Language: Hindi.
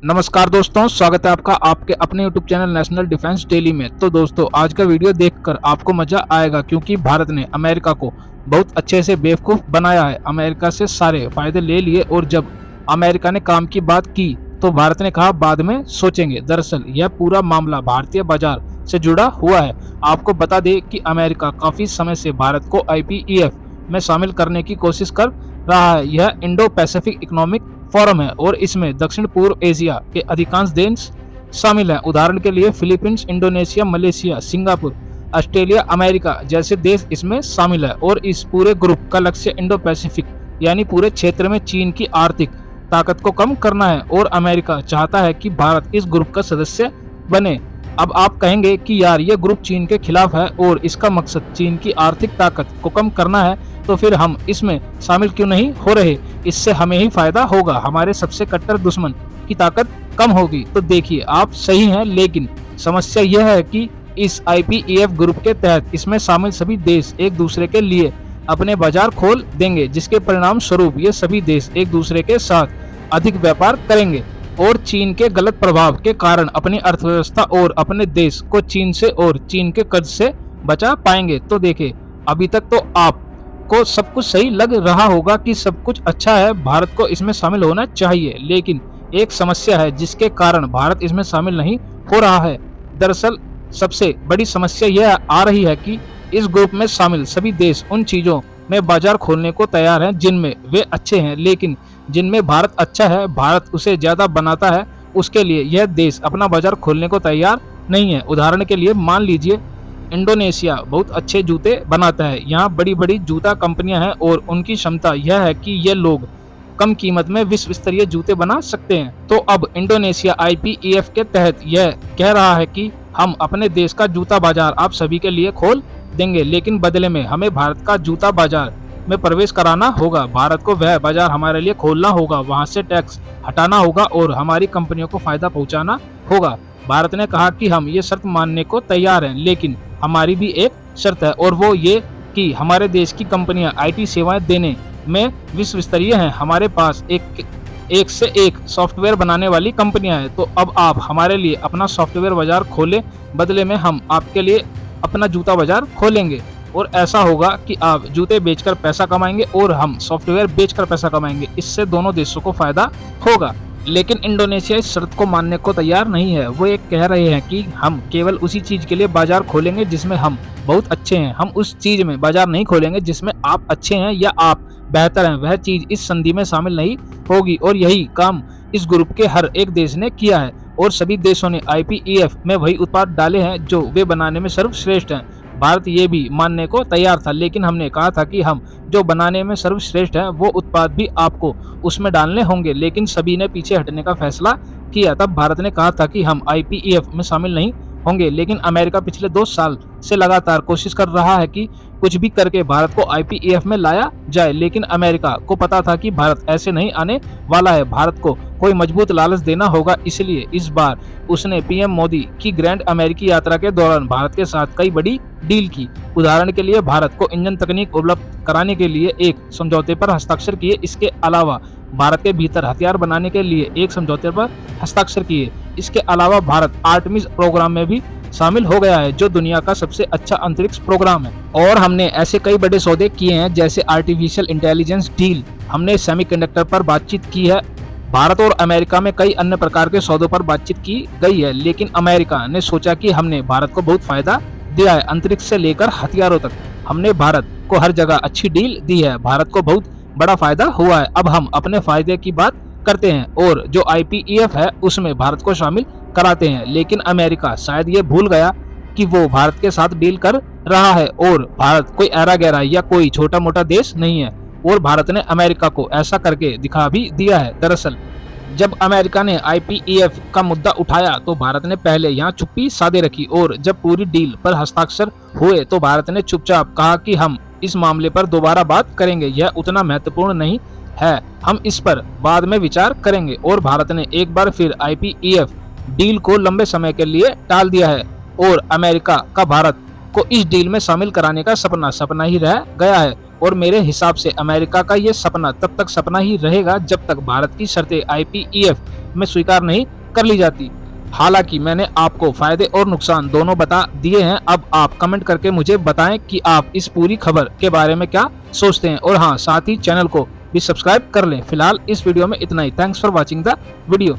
नमस्कार दोस्तों, स्वागत है आपका आपके अपने YouTube channel national defence daily में। तो दोस्तों, आज का वीडियो देखकर आपको मजा आएगा क्योंकि भारत ने अमेरिका को बहुत अच्छे से बेवकूफ़ बनाया है। अमेरिका से सारे फायदे ले लिए और जब अमेरिका ने काम की बात की तो भारत ने कहा बाद में सोचेंगे। दरअसल यह पूरा मामला भारतीय बाजार से जुड़ा हुआ है। आपको बता दें कि अमेरिका काफ़ी समय से भारत को IPEF में शामिल करने की कोशिश कर रहा है। यह इंडो पैसिफिक इकोनॉमिक फोरम है और इसमें दक्षिण पूर्व एशिया के अधिकांश देश शामिल हैं। उदाहरण के लिए Philippines, Indonesia, Malaysia, Singapore, Australia, America जैसे देश इसमें शामिल है। और इस पूरे ग्रुप का लक्ष्य इंडो पैसिफिक यानी पूरे क्षेत्र में चीन की आर्थिक ताकत को कम करना है और अमेरिका चाहता है कि भारत इस ग्रुप का सदस्य बने। अब आप कहेंगे कि यार ये ग्रुप चीन के खिलाफ है और इसका मकसद चीन की आर्थिक ताकत को कम करना है, तो फिर हम इसमें शामिल क्यों नहीं हो रहे? इससे हमें ही फायदा होगा, हमारे सबसे कट्टर दुश्मन की ताकत कम होगी। तो देखिए, आप सही हैं, लेकिन समस्या यह है कि इस IPEF ग्रुप के तहत इसमें शामिल सभी देश एक दूसरे के लिए अपने बाजार खोल देंगे, जिसके परिणाम स्वरूप ये सभी देश एक दूसरे के साथ अधिक व्यापार करेंगे और चीन के गलत प्रभाव के कारण अपनी अर्थव्यवस्था और अपने देश को चीन से और चीन के कर्ज से बचा पाएंगे। तो देखिए, अभी तक तो आपको सब कुछ सही लग रहा होगा कि सब कुछ अच्छा है, भारत को इसमें शामिल होना चाहिए, लेकिन एक समस्या है जिसके कारण भारत इसमें शामिल नहीं हो रहा है। दरअसल सबसे बड़ी समस्या यह आ रही है कि इस ग्रुप में शामिल सभी देश उन चीजों में बाजार खोलने को तैयार हैं जिनमें वे अच्छे हैं, लेकिन जिनमें भारत अच्छा है, भारत उसे ज्यादा बनाता है, उसके लिए यह देश अपना बाजार खोलने को तैयार नहीं है। उदाहरण के लिए मान लीजिए इंडोनेशिया बहुत अच्छे जूते बनाता है, यहाँ बड़ी बड़ी जूता कंपनियां हैं और उनकी क्षमता यह है कि ये लोग कम कीमत में विश्व स्तरीय जूते बना सकते हैं। तो अब इंडोनेशिया IPEF के तहत यह कह रहा है कि हम अपने देश का जूता बाजार आप सभी के लिए खोल देंगे, लेकिन बदले में हमें भारत का जूता बाजार में प्रवेश कराना होगा। भारत को वह बाजार हमारे लिए खोलना होगा, वहां से टैक्स हटाना होगा और हमारी कंपनियों को फायदा पहुंचाना होगा। भारत ने कहा कि हम ये शर्त मानने को तैयार हैं, लेकिन हमारी भी एक शर्त है और वो ये कि हमारे देश की कंपनियां IT सेवाएं देने में विश्व स्तरीय हैं। हमारे पास एक से एक सॉफ्टवेयर बनाने वाली कंपनियां हैं। तो अब आप हमारे लिए अपना सॉफ्टवेयर बाजार खोलें, बदले में हम आपके लिए अपना जूता बाजार खोलेंगे और ऐसा होगा कि आप जूते बेचकर पैसा कमाएंगे और हम सॉफ्टवेयर बेचकर पैसा कमाएंगे। इससे दोनों देशों को फायदा होगा। लेकिन इंडोनेशिया इस शर्त को मानने को तैयार नहीं है। वो एक कह रहे हैं कि हम केवल उसी चीज के लिए बाजार खोलेंगे जिसमें हम बहुत अच्छे हैं, हम उस चीज में बाजार नहीं खोलेंगे जिसमें आप अच्छे हैं या आप बेहतर हैं। वह चीज इस संधि में शामिल नहीं होगी और यही काम इस ग्रुप के हर एक देश ने किया है और सभी देशों ने IPEF में वही उत्पाद डाले हैं जो वे बनाने में सर्वश्रेष्ठ हैं। भारत ये भी मानने को तैयार था, लेकिन हमने कहा था कि हम जो बनाने में सर्वश्रेष्ठ हैं वो उत्पाद भी आपको उसमें डालने होंगे, लेकिन सभी ने पीछे हटने का फैसला किया। तब भारत ने कहा था कि हम IPEF में शामिल नहीं होंगे, लेकिन अमेरिका पिछले 2 साल से लगातार कोशिश कर रहा है कि कुछ भी करके भारत को IPEF में लाया जाए, लेकिन अमेरिका को पता था कि भारत ऐसे नहीं आने वाला है। भारत को कोई मजबूत लालच देना होगा, इसलिए इस बार उसने PM मोदी की ग्रैंड अमेरिकी यात्रा के दौरान भारत के साथ कई बड़ी डील की। उदाहरण के लिए भारत को इंजन तकनीक उपलब्ध कराने के लिए एक समझौते पर हस्ताक्षर किए। इसके अलावा भारत के भीतर हथियार बनाने के लिए एक समझौते पर हस्ताक्षर किए। इसके अलावा भारत आर्टेमिस प्रोग्राम में भी शामिल हो गया है, जो दुनिया का सबसे अच्छा अंतरिक्ष प्रोग्राम है। और हमने ऐसे कई बड़े सौदे किए हैं जैसे आर्टिफिशियल इंटेलिजेंस डील, हमने सेमीकंडक्टर पर बातचीत की है। भारत और अमेरिका में कई अन्य प्रकार के सौदों पर बातचीत की गई है, लेकिन अमेरिका ने सोचा कि हमने भारत को बहुत फायदा दिया है, अंतरिक्ष से लेकर हथियारों तक हमने भारत को हर जगह अच्छी डील दी है, भारत को बहुत बड़ा फायदा हुआ है। अब हम अपने फायदे की बात करते हैं और जो IPEF है उसमें भारत को शामिल कराते हैं, लेकिन अमेरिका शायद ये भूल गया कि वो भारत के साथ डील कर रहा है और भारत कोई ऐरा गैरा या कोई छोटा मोटा देश नहीं है और भारत ने अमेरिका को ऐसा करके दिखा भी दिया है। दरअसल जब अमेरिका ने IPEF का मुद्दा उठाया तो भारत ने पहले यहाँ चुप्पी साधे रखी और जब पूरी डील पर हस्ताक्षर हुए तो भारत ने चुपचाप कहा कि हम इस मामले पर दोबारा बात करेंगे, यह उतना महत्वपूर्ण नहीं है, हम इस पर बाद में विचार करेंगे। और भारत ने एक बार फिर IPEF डील को लंबे समय के लिए टाल दिया है और अमेरिका का भारत को इस डील में शामिल कराने का सपना ही रह गया है और मेरे हिसाब से अमेरिका का ये सपना तब तक सपना ही रहेगा जब तक भारत की शर्तें IPEF में स्वीकार नहीं कर ली जाती। हालांकि मैंने आपको फायदे और नुकसान दोनों बता दिए हैं। अब आप कमेंट करके मुझे बताएं कि आप इस पूरी खबर के बारे में क्या सोचते हैं, और हाँ, साथ ही चैनल को भी सब्सक्राइब कर लें। फिलहाल इस वीडियो में इतना ही। Thanks for watching the video.